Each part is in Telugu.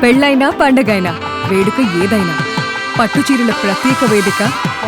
పెళ్ళైనా పండగైనా వేడుక ఏదైనా పట్టు చీరల ప్రత్యేక వేదిక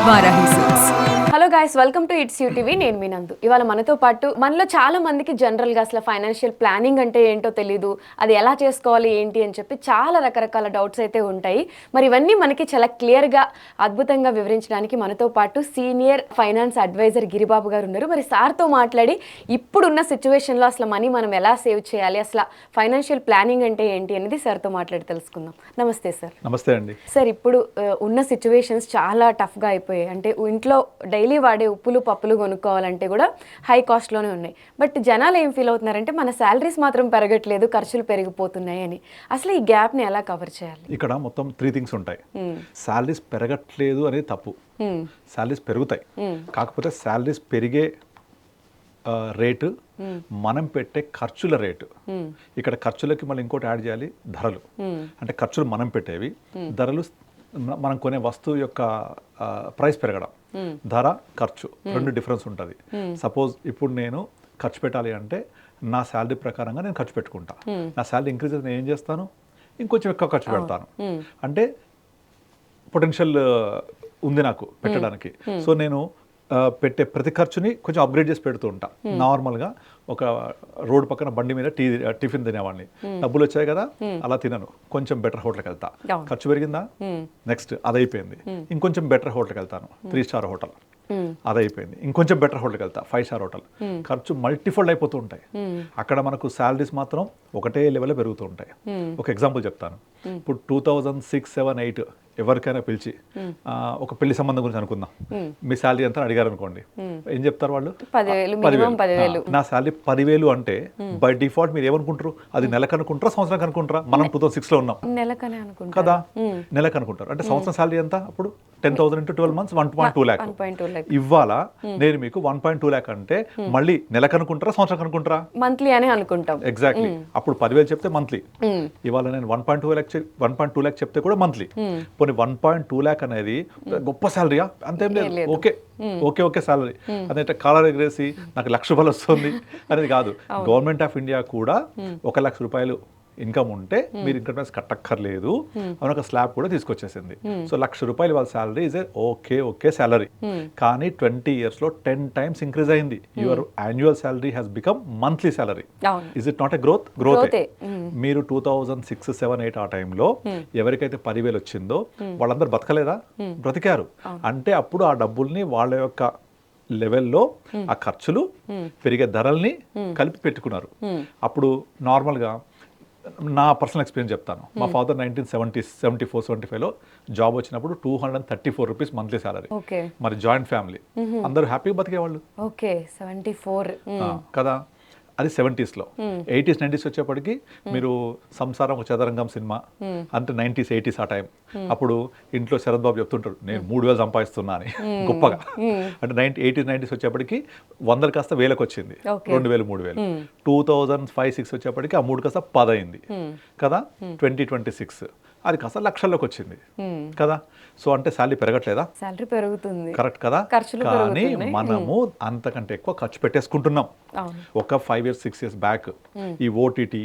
Varahi silks. Hello guys, welcome to it's UTV. నేను మీ నందు. ఇవాళ మనతో పాటు మనలో చాలా మందికి జనరల్గా అసలు ఫైనాన్షియల్ ప్లానింగ్ అంటే ఏంటో తెలియదు, అది ఎలా చేసుకోవాలి ఏంటి అని చెప్పి చాలా రకరకాల డౌట్స్ అయితే ఉంటాయి. మరి ఇవన్నీ మనకి చాలా క్లియర్గా అద్భుతంగా వివరించడానికి మనతో పాటు సీనియర్ ఫైనాన్స్ అడ్వైజర్ గిరిబాబు గారు ఉన్నారు. మరి సార్తో మాట్లాడి ఇప్పుడున్న సిచ్యువేషన్లో అసలు మనీ మనం ఎలా సేవ్ చేయాలి, అసలు ఫైనాన్షియల్ ప్లానింగ్ అంటే ఏంటి అనేది సార్తో మాట్లాడి తెలుసుకుందాం. నమస్తే సార్. నమస్తే అండి. సార్, ఇప్పుడు ఉన్న సిచ్యువేషన్స్ చాలా టఫ్గా అయిపోయాయి. అంటే ఇంట్లో డైలీ వాడే ఉప్పులు పప్పులు కొనుక్కోవాలంటే కూడా హై కాస్ట్లోనే ఉన్నాయి. బట్ జనాలు ఏం ఫీల్ అవుతున్నారంటే మన శాలరీస్ మాత్రం పెరగట్లేదు, ఖర్చులు పెరిగిపోతున్నాయి అని. అసలు ఈ గ్యాప్ని ఎలా కవర్ చేయాలి? ఇక్కడ మొత్తం 3 థింగ్స్ ఉంటాయి. శాలరీస్ పెరగట్లేదు అనేది తప్పు. శాలరీస్ పెరుగుతాయి, కాకపోతే శాలరీస్ పెరిగే రేటు మనం పెట్టే ఖర్చుల రేటు. ఇక్కడ ఖర్చులకి మళ్ళీ ఇంకోటి యాడ్ చేయాలి, ధరలు. అంటే ఖర్చులు మనం పెట్టేవి, ధరలు మనం కొనే వస్తువు యొక్క ప్రైస్ పెరగడం. ధర ఖర్చు రెండు డిఫరెన్స్ ఉంటుంది. సపోజ్ ఇప్పుడు నేను ఖర్చు పెట్టాలి అంటే నా శాలరీ ప్రకారంగా నేను ఖర్చు పెట్టుకుంటా. నా శాలరీ ఇంక్రీజ్ అయితే నేను ఏం చేస్తాను, ఇంకొంచెం ఎక్కువ ఖర్చు పెడతాను. అంటే పొటెన్షియల్ ఉంది నాకు పెట్టడానికి. సో నేను పెట్టే ప్రతి ఖర్చుని కొంచెం అప్గ్రేడ్ చేసి పెడుతూ ఉంటా. నార్మల్గా ఒక రోడ్ పక్కన బండి మీద టిఫిన్ తినేవాడిని, డబ్బులు వచ్చాయి కదా అలా తినను, కొంచెం బెటర్ హోటల్కి వెళ్తా. ఖర్చు పెరిగిందా, నెక్స్ట్ అదైపోయింది, ఇంకొంచెం బెటర్ హోటల్కి వెళ్తాను, 3 స్టార్ హోటల్ అదైపోయింది, ఇంకొంచెం బెటర్ హోటల్కి వెళ్తా, 5 స్టార్ హోటల్. ఖర్చు మల్టిఫోల్డ్ అయిపోతూ ఉంటాయి. అక్కడ మనకు శాలరీస్ మాత్రం ఒకటే లెవెల్లో పెరుగుతూ ఉంటాయి. ఒక ఎగ్జాంపుల్ చెప్తాను. ఇప్పుడు 2006, 2007, 2008 ఎవరికైనా పిలిచి ఒక పెళ్లి సంబంధం గురించి అనుకుందాం, మీ శాలరీ ఎంత అడిగారు అనుకోండి, ఏం చెప్తారు వాళ్ళు? 10,000. నా శాలరీ 10,000 అంటే బై డిఫాల్ట్ మీరు ఏమనుకుంటారు, అది నెలకు అనుకుంటారా, సంవత్సరానికి అనుకుంటారా? మనం 2006 లో ఉన్నాం కదా, నెలకు అనుకుంటారు. అంటే సంవత్సరం శాలరీ ఎంత అప్పుడు? 10,000 into 12 months 1.2 lakh. ఇవాళ నేను మీకు 1.2 lakh అంటే మళ్ళీ నెలకు అనుకుంటారా, సంవత్సరానికి అనుకుంటారా? మంత్లీ అని అనుకుంటాం. ఎగ్జాక్ట్లీ. అప్పుడు 10,000 చెప్తే మంత్లీ, ఇవాళ నేను 1.2 lakh చెప్తే కూడా మంత్లీ. పోనీ 1.2 lakh అనేది గొప్ప శాలరీయా? అంతేం లేదు, ఓకే శాలరీ. అదంటే కాలర్ ఎగరేసి నాకు ₹1,00,000 వస్తుంది అనేది కాదు. గవర్నమెంట్ ఆఫ్ ఇండియా కూడా ₹1,00,000 ఇన్కమ్ ఉంటే మీరు ఇన్కమ్ ట్యాక్స్ కట్టక్కర్లేదు అని ఒక స్లాబ్ కూడా తీసుకొచ్చేసింది. సో ₹1,00,000 వాళ్ళ శాలరీ ఇస్ ఓకే శాలరీ. కానీ 20 years లో 10 times ఇంక్రీజ్ అయింది. Your annual salary has become monthly salary. Is it not a growth? మీరు 2006, 2007, 2008 ఆ టైంలో ఎవరికైతే 10,000 వచ్చిందో వాళ్ళందరూ బతకలేదా? బ్రతికారు. అంటే అప్పుడు ఆ డబ్బుల్ని వాళ్ళ యొక్క లెవెల్లో ఆ ఖర్చులు పెరిగే ధరల్ని కలిపి పెట్టుకున్నారు. అప్పుడు నార్మల్గా నా పర్సనల్ ఎక్స్పీరియన్స్ చెప్తాను. మా ఫాదర్ 1974, 75లో జాబ్ వచ్చినప్పుడు ₹234 మంత్లీ శాలరీ. మరి జాయింట్ ఫ్యామిలీ, అందరూ హ్యాపీగా బతికేవాళ్ళు కదా. అది 70s లో. 80s, 90s వచ్చేప్పటికి మీరు సంసారం ఒక చదరంగం సినిమా, అంటే 90s, 80s ఆ టైం. అప్పుడు ఇంట్లో శరత్ బాబు చెప్తుంటారు, నేను 3,000 సంపాదిస్తున్నా అని గొప్పగా. అంటే 80s, 90s వచ్చేప్పటికి 100 కాస్త 1,000కి వచ్చింది, 2,000, 3,000. 2005, 2006 వచ్చేప్పటికి ఆ 3 కాస్త 10 అయింది కదా. 2026 అది కాస్త లక్షల్లోకి వచ్చింది కదా. సో అంటే శాలరీ పెరగట్లేదా? శాలరీ పెరుగుతుంది, కరెక్ట్ కదా. కానీ మనము అంతకంటే ఎక్కువ ఖర్చు పెట్టేసుకుంటున్నాం. ఒక 5 years, 6 years బ్యాక్ ఈ ఓటీటీ,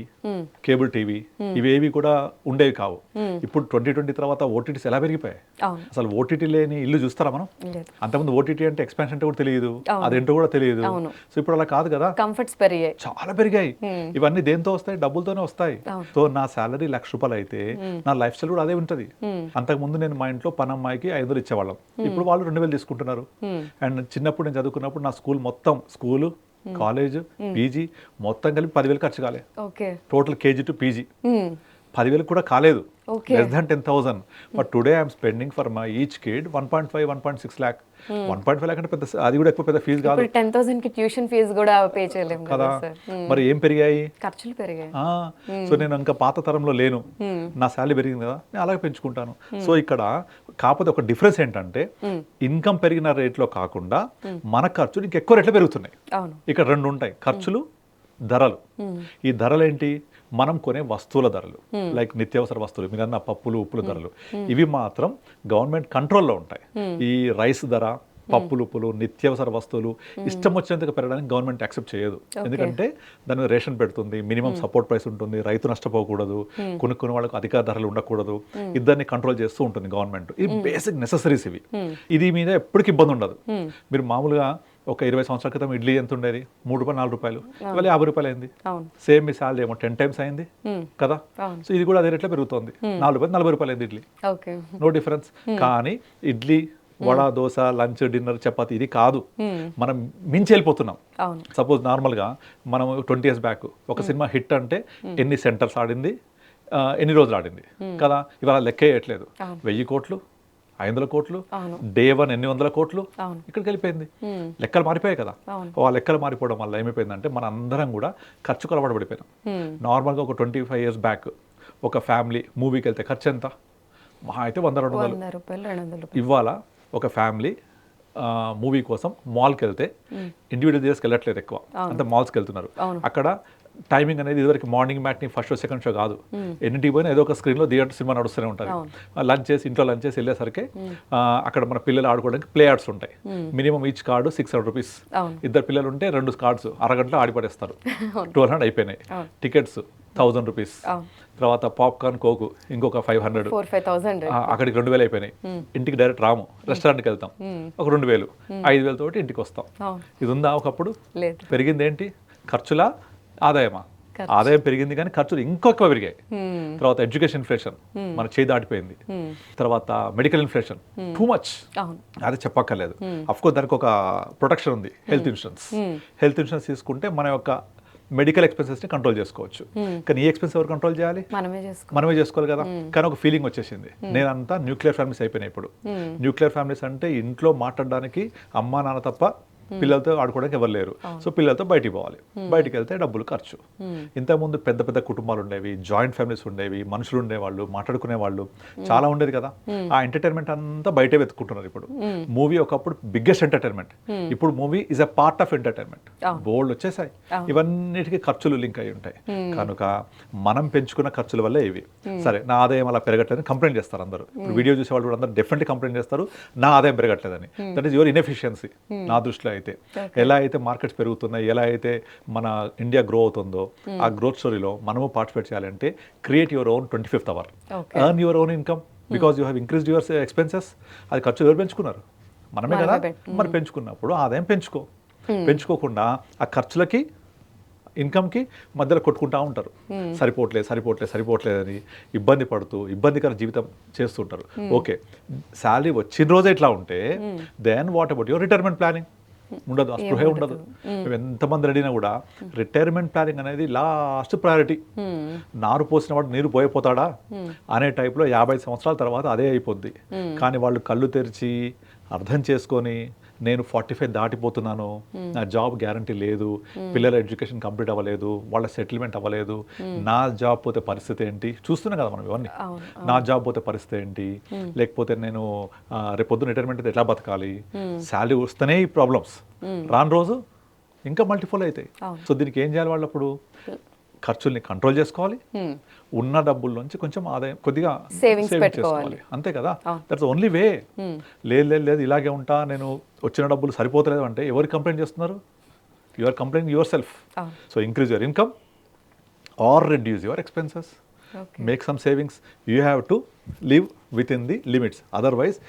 కేబుల్ టీవీ ఇవేవి కూడా ఉండేవి కావు. ఇప్పుడు 2020 తర్వాత ఓటీటీస్ ఎలా పెరిగిపోయాయి. అసలు ఓటీటీ లేని ఇల్లు చూస్తారా మనం? అంతకుముందు ఓటీటీ అంటే ఎక్స్పాన్షన్ అంటే కూడా తెలియదు, అదేంటో కూడా తెలియదు. సో ఇప్పుడు అలా కాదు కదా, కంఫర్ట్స్ పెరిగాయి, చాలా పెరిగాయి. ఇవన్నీ దేంతో వస్తాయి? డబ్బులతోనే వస్తాయి. సో నా శాలరీ ₹1,00,000 అయితే నా లైఫ్ స్టైల్ కూడా అదే ఉంటుంది. అంతకుముందు నేను మా ఇంట్లో పనమ్మాయికి 500 ఇచ్చేవాళ్ళం, ఇప్పుడు వాళ్ళు 2,000 తీసుకుంటున్నారు. అండ్ చిన్నప్పుడు నేను చదువుకున్నప్పుడు నా స్కూల్ మొత్తం, స్కూలు, కాలేజ్, పీజీ మొత్తం కలిపి 10,000 ఖర్చు కాలే. టోటల్ కేజీ టు పీజీ 10,000 కూడా కాలేదు, less than 10,000. But today I'm spending for my each kid 1.5, 1.6 lakh. 1.5 lakh అంటే పెద్ద, అది కూడా ఎక్కువ పెద్ద ఫీజు కాదు. 10,000 కి ట్యూషన్ ఫీజు కూడా పే చేయలేము కదా. మరి ఏం పెరిగాయి? ఖర్చులు పెరిగాయి. సో నేను ఇంకా పాత తరంలో లేను, నా శాలరీ పెరిగింది కదా, నేను అలాగే పెంచుకుంటాను. సో ఇక్కడ కాకపోతే ఒక డిఫరెన్స్ ఏంటంటే ఇన్కమ్ పెరిగిన రేట్లో కాకుండా మన ఖర్చులు ఇంకెక్కువ రేట్లు పెరుగుతున్నాయి. ఇక్కడ 2 ఉంటాయి, ఖర్చులు, ధరలు. ఈ ధరలు ఏంటి? మనం కొనే వస్తువుల ధరలు, లైక్ నిత్యావసర వస్తువులు, మీరన్న పప్పులు, ఉప్పుల ధరలు, ఇవి మాత్రం గవర్నమెంట్ కంట్రోల్లో ఉంటాయి. ఈ రైస్ ధర, పప్పులు ఉప్పులు నిత్యావసర వస్తువులు ఇష్టం వచ్చినంతగా పెరగడానికి గవర్నమెంట్ యాక్సెప్ట్ చేయదు. ఎందుకంటే దాని మీద రేషన్ పెడుతుంది, మినిమం సపోర్ట్ ప్రైస్ ఉంటుంది, రైతు నష్టపోకూడదు, కొనుక్కునే వాళ్ళకు అధిక ధరలు ఉండకూడదు, ఇద్దరిని కంట్రోల్ చేస్తూ ఉంటుంది గవర్నమెంట్. ఈ బేసిక్ నెసెసరీస్ ఇవి. ఇది మీద ఎప్పటికి ఇబ్బంది ఉండదు. మీరు మామూలుగా ఒక 20 సంవత్సరాల క్రితం ఇడ్లీ ఎంత ఉండేది? 3 రూపాయలు 4 రూపాయలు, ఇవాళ 50 రూపాయలు అయింది. సేమ్ మీ శాలరీ ఏమో 10 టైమ్స్ అయింది కదా. సో ఇది కూడా అదే రేట్లో పెరుగుతుంది. 4 రూపాయలు 40 రూపాయలు అయింది ఇడ్లీ, నో డిఫరెన్స్. కానీ ఇడ్లీ, వడ, దోశ, లంచ్, డిన్నర్, చపాతి ఇది కాదు, మనం మించి వెళ్ళిపోతున్నాం. సపోజ్ నార్మల్గా మనం 20 years బ్యాక్ ఒక సినిమా హిట్ అంటే ఎన్ని సెంటర్స్ ఆడింది, ఎన్ని రోజులు ఆడింది కదా. ఇవాళ లెక్క వేయట్లేదు. 1000 కోట్లు, 500 కోట్లు, డే 1 ఎన్ని వందల కోట్లు, ఇక్కడికి వెళ్ళిపోయింది. లెక్కలు మారిపోయాయి కదా. ఆ లెక్కలు మారిపోవడం వల్ల ఏమైపోయిందంటే మన అందరం కూడా ఖర్చుకు అలవాటు పడిపోయినాం. నార్మల్గా ఒక 25 years బ్యాక్ ఒక ఫ్యామిలీ మూవీకి వెళ్తే ఖర్చు ఎంత? మహా అయితే 100-200 రూపాయలు. ఇవాళ ఒక ఫ్యామిలీ మూవీ కోసం మాల్కి వెళ్తే ఇండివిజువల్ డేస్కి వెళ్ళట్లేదు, ఎక్కువ అంతా మాల్స్కి వెళ్తున్నారు. అక్కడ టైమింగ్ అనేది ఇదివరకు morning matinee first show second show కాదు, ఎన్నింటికి పోయినా ఏదో ఒక స్క్రీన్లో థియేటర్ సినిమా నడుస్తూనే ఉంటుంది. ఇంట్లో లంచ్ చేసి వెళ్ళేసరికి అక్కడ మన పిల్లలు ఆడుకోవడానికి ప్లే యార్డ్స్ ఉంటాయి. Minimum each card 600 rupees. ఇద్దరు పిల్లలు ఉంటే 2 కార్డ్స్ అరగంటలో ఆడిపడేస్తారు. 1200 అయిపోయినాయి. Tickets 1000 rupees. తర్వాత పాప్కార్న్, కోకు ఇంకొక 500. అక్కడికి 2000 అయిపోయినాయి. ఇంటికి డైరెక్ట్ రాము, రెస్టారెంట్కి వెళ్తాం, ఒక 2000, 5000 తోటి ఇంటికి వస్తాం. ఇది ఉందా ఒకప్పుడు? పెరిగింది ఏంటి? ఖర్చులా ఆదాయమా? ఆదాయం పెరిగింది కానీ ఖర్చులు ఇంకొక పెరిగాయి. తర్వాత ఎడ్యుకేషన్ ఇన్ఫ్లేషన్ మన చేయి దాటిపోయింది. తర్వాత మెడికల్ ఇన్ఫ్లేషన్ టూ మచ్, అది చెప్పక్కర్లేదు. అఫ్కోర్స్ దానికి ఒక ప్రొటెక్షన్ ఉంది, హెల్త్ ఇన్సూరెన్స్. హెల్త్ ఇన్సూరెన్స్ తీసుకుంటే మన యొక్క మెడికల్ ఎక్స్పెన్సెస్ని కంట్రోల్ చేసుకోవచ్చు. కానీ ఈ ఎక్స్పెన్స్ ఎవరు కంట్రోల్ చేయాలి? మనమే చేసుకోవాలి కదా. కానీ ఒక ఫీలింగ్ వచ్చేసింది, నేనంతా న్యూక్లియర్ ఫ్యామిలీస్ అయిపోయినాయి ఇప్పుడు. న్యూక్లియర్ ఫ్యామిలీస్ అంటే ఇంట్లో మాట్లాడడానికి అమ్మా నాన్న తప్ప పిల్లలతో ఆడుకోవడానికి ఎవరు లేరు. సో పిల్లలతో బయటికి పోవాలి, బయటికి వెళ్తే డబ్బులు ఖర్చు. ఇంతకుముందు పెద్ద పెద్ద కుటుంబాలు ఉండేవి, జాయింట్ ఫ్యామిలీస్ ఉండేవి, మనుషులు ఉండేవాళ్ళు, మాట్లాడుకునే వాళ్ళు చాలా ఉండేది కదా. ఆ ఎంటర్టైన్మెంట్ అంతా బయటే వెతుక్కుంటున్నారు ఇప్పుడు. మూవీ ఒకప్పుడు బిగ్గెస్ట్ ఎంటర్టైన్మెంట్, ఇప్పుడు movie is a part of entertainment. బోల్డ్ వచ్చేసాయి, ఇవన్నిటికీ ఖర్చులు లింక్ అయి ఉంటాయి. కనుక మనం పెంచుకున్న ఖర్చుల వల్ల ఇవి. సరే, నా ఆదాయం అలా పెరగట్లేదని కంప్లైంట్ చేస్తారు అందరూ. ఇప్పుడు వీడియో చూసే వాళ్ళు కూడా అందరూ డెఫినెట్లీ కంప్లైంట్ చేస్తారు, నా ఆదాయం పెరగట్లేదని. దట్ ఈస్ యువర్ ఇన్ఎఫిషియన్సీ నా దృష్టిలో. అయితే ఎలా అయితే మార్కెట్స్ పెరుగుతున్నాయి, ఎలా అయితే మన ఇండియా గ్రో అవుతుందో, ఆ గ్రోత్ స్టోరీలో మనము పార్టిసిపేట్ చేయాలంటే create your own 25th hour, earn your own income, because you have increased your expenses. అది ఖర్చు ఎవరు పెంచుకున్నారు? మనమే కదా. మరి పెంచుకున్నప్పుడు ఆదాయం పెంచుకోకుండా ఆ ఖర్చులకి ఇన్కమ్కి మధ్యలో కొట్టుకుంటూ ఉంటారు. సరిపోవట్లేదని ఇబ్బంది పడుతూ ఇబ్బందికర జీవితం చేస్తుంటారు. ఓకే, శాలరీ వచ్చిన రోజే ఇట్లా ఉంటే then what about your retirement planning? ఉండదు, ఆ స్పృహే ఉండదు. ఎంతమంది అడిగినా కూడా రిటైర్మెంట్ ప్లానింగ్ అనేది లాస్ట్ ప్రయారిటీ. నారు పోసిన వాడు నీరు పోయిపోతాడా అనే టైప్లో 50 సంవత్సరాల తర్వాత అదే అయిపోద్ది. కానీ వాళ్ళు కళ్ళు తెరిచి అర్థం చేసుకొని, నేను 45 దాటిపోతున్నాను, నా జాబ్ గ్యారంటీ లేదు, పిల్లల ఎడ్యుకేషన్ కంప్లీట్ అవ్వలేదు, వాళ్ళ సెటిల్మెంట్ అవ్వలేదు, నా జాబ్ పోతే పరిస్థితి ఏంటి చూస్తున్నాం కదా మనం ఇవన్నీ. నా జాబ్ పోతే పరిస్థితి ఏంటి, లేకపోతే నేను రేపొద్దున రిటైర్మెంట్ అయితే ఎట్లా బతకాలి, శాలరీ వస్తేనే ఈ ప్రాబ్లమ్స్, రాను రోజు ఇంకా మల్టిపుల్ అవుతాయి. సో దీనికి ఏం చేయాలి? వాళ్ళప్పుడు ఖర్చుల్ని కంట్రోల్ చేసుకోవాలి, ఉన్న డబ్బుల్లోంచి కొంచెం ఆదాయం కొద్దిగా సేవింగ్స్ చేసుకోవాలి, అంతే కదా. That's only way. లేదు ఇలాగే ఉంటా, నేను వచ్చిన డబ్బులు సరిపోతలేదు అంటే ఎవరు కంప్లైంట్ చేస్తున్నారు? You are complaint your self. So increase your income or reduce your expenses, make some savings. You have to live with in the limits. Otherwise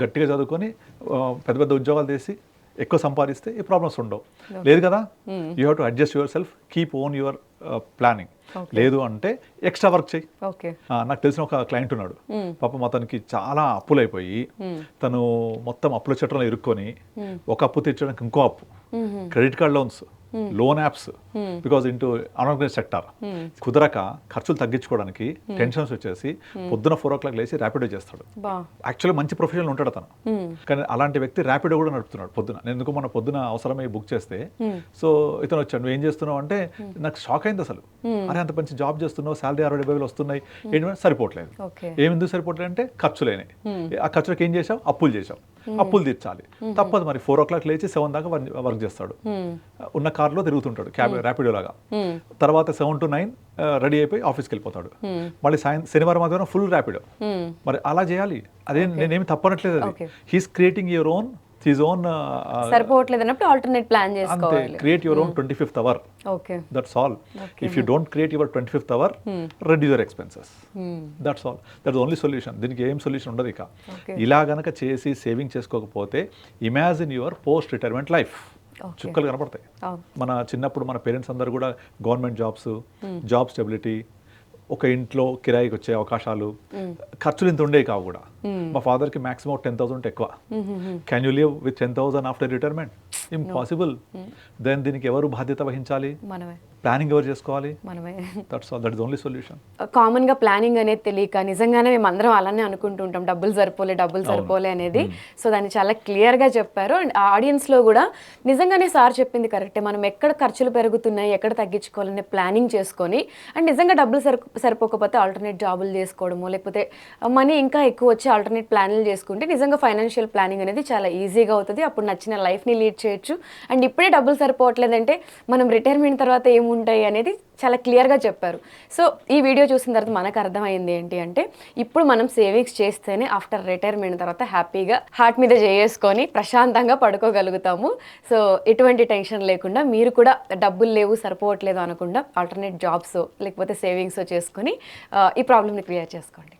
గట్టిగా చదువుకొని పెద్ద పెద్ద ఉద్యోగాలు చేసి ఎక్కువ సంపాదిస్తే ఈ ప్రాబ్లమ్స్ ఉండవు. లేదు కదా, you have to adjust your self, keep own your planning. లేదు అంటే ఎక్స్ట్రా వర్క్ చేయి. నాకు తెలిసిన ఒక క్లయింట్ ఉన్నాడు, పాపం అతనికి చాలా అప్పులైపోయి తను మొత్తం అప్పుల చట్టంలో ఇరుక్కొని ఒక అప్పు తీర్చడానికి ఇంకో అప్పు, credit card loans, loan apps, because into unorganised sector కుదరక ఖర్చులు తగ్గించుకోవడానికి టెన్షన్స్ వచ్చేసి పొద్దున 4 o'clock లేచి ర్యాపిడో చేస్తాడు. యాక్చువల్లీ మంచి ప్రొఫెషనల్ ఉంటాడు అతను, కానీ అలాంటి వ్యక్తి ర్యాపిడో కూడా నడుపుతున్నాడు పొద్దున. నేను ఎందుకు మన పొద్దున అవసరమై బుక్ చేస్తే, సో ఇతను వచ్చాడు, నువ్వు ఏం చేస్తున్నావు అంటే నాకు షాక్ అయింది అసలు. అరే అంత మంచి జాబ్ చేస్తున్నావు, శాలరీ 60,000 వస్తున్నాయి, ఏంటంటే సరిపోవట్లేదు. ఏమెందుకు సరిపోవట్లేదు అంటే ఖర్చులేనే. ఆ ఖర్చులకు ఏం చేసావు? అప్పులు చేసావు, అప్పులు తీర్చాలి, తప్పదు మరి. 4 o'clock లేచి 7 దాకా వర్క్ చేస్తాడు, ఉన్న కార్లో తిరుగుతుంటాడు ర్యాపిడో లాగా. తర్వాత 7 to 9 రెడీ అయిపోయి ఆఫీస్కి వెళ్ళిపోతాడు. మళ్ళీ శనివారం మాత్రం ఫుల్ ర్యాపిడో. మరి అలా చేయాలి, అదే నేనేమి తప్పనట్లేదు. అది he's creating your own his own సరిపోవట్లేదు అన్నప్పుడు ఆల్టర్నేట్ ప్లాన్ అంతే చేసుకోవాలి. Create your own 25th hour. Okay. That's all. If you don't create your 25th hour, reduce your expenses. That's all. That's the only solution. దీనికి ఏం సొల్యూషన్ ఉండదు ఇక. ఇలా గనక చేసి సేవింగ్ చేసుకోకపోతే imagine your post retirement life. చుక్కలు కనపడతాయి. మన చిన్నప్పుడు మన పేరెంట్స్ అందరు కూడా గవర్నమెంట్ జాబ్స్, జాబ్ స్టెబిలిటీ, ఒక ఇంట్లో కిరాయికి వచ్చే అవకాశాలు, ఖర్చులు ఇంత ఉండేవి కావు కూడా. మా ఫాదర్కి మాక్సిమం 10,000 ఎక్కువ. Can you live with 10,000 after retirement? Impossible. Then దీనికి ఎవరు బాధ్యత వహించాలి? మనమే. ప్లానింగ్ ఎవరు చేసుకోవాలి? మనమే. That's all. That is only solution. Common గా ప్లానింగ్ అనేది తెలియక నిజంగానే మేము అందరం అలానే అనుకుంటూ ఉంటాం, డబ్బులు సరిపోలే అనేది. సో దాన్ని చాలా క్లియర్ గా చెప్పారు. అండ్ ఆడియన్స్ లో కూడా నిజంగానే సార్ చెప్పింది కరెక్టే. మనం ఎక్కడ ఖర్చులు పెరుగుతున్నాయి, ఎక్కడ తగ్గించుకోవాలనే ప్లానింగ్ చేసుకొని, అండ్ నిజంగా డబ్బులు సరిపోకపోతే ఆల్టర్నేట్ జాబులు చేసుకోవడము, లేకపోతే మనీ ఇంకా ఎక్కువ వచ్చి ఆల్టర్నేట్ ప్లాన్లు చేసుకుంటే నిజంగా ఫైనాన్షియల్ ప్లానింగ్ అనేది చాలా ఈజీగా అవుతుంది. అప్పుడు నచ్చిన లైఫ్ని లీడ్ చేయొచ్చు. అండ్ ఇప్పుడే డబ్బులు సరిపోవట్లేదంటే మనం రిటైర్మెంట్ తర్వాత ఏముంటాయి అనేది చాలా క్లియర్గా చెప్పారు. సో ఈ వీడియో చూసిన తర్వాత మనకు అర్థమైంది ఏంటి అంటే, ఇప్పుడు మనం సేవింగ్స్ చేస్తేనే ఆఫ్టర్ రిటైర్మెంట్ తర్వాత హ్యాపీగా హార్ట్ మీద చేసుకొని ప్రశాంతంగా పడుకోగలుగుతాము. సో ఎటువంటి టెన్షన్ లేకుండా మీరు కూడా డబ్బులు లేవు సరిపోవట్లేదు అనకుండా ఆల్టర్నేట్ జాబ్స్ లేకపోతే సేవింగ్స్ చేసుకొని ఈ ప్రాబ్లమ్ని క్లియర్ చేసుకోండి.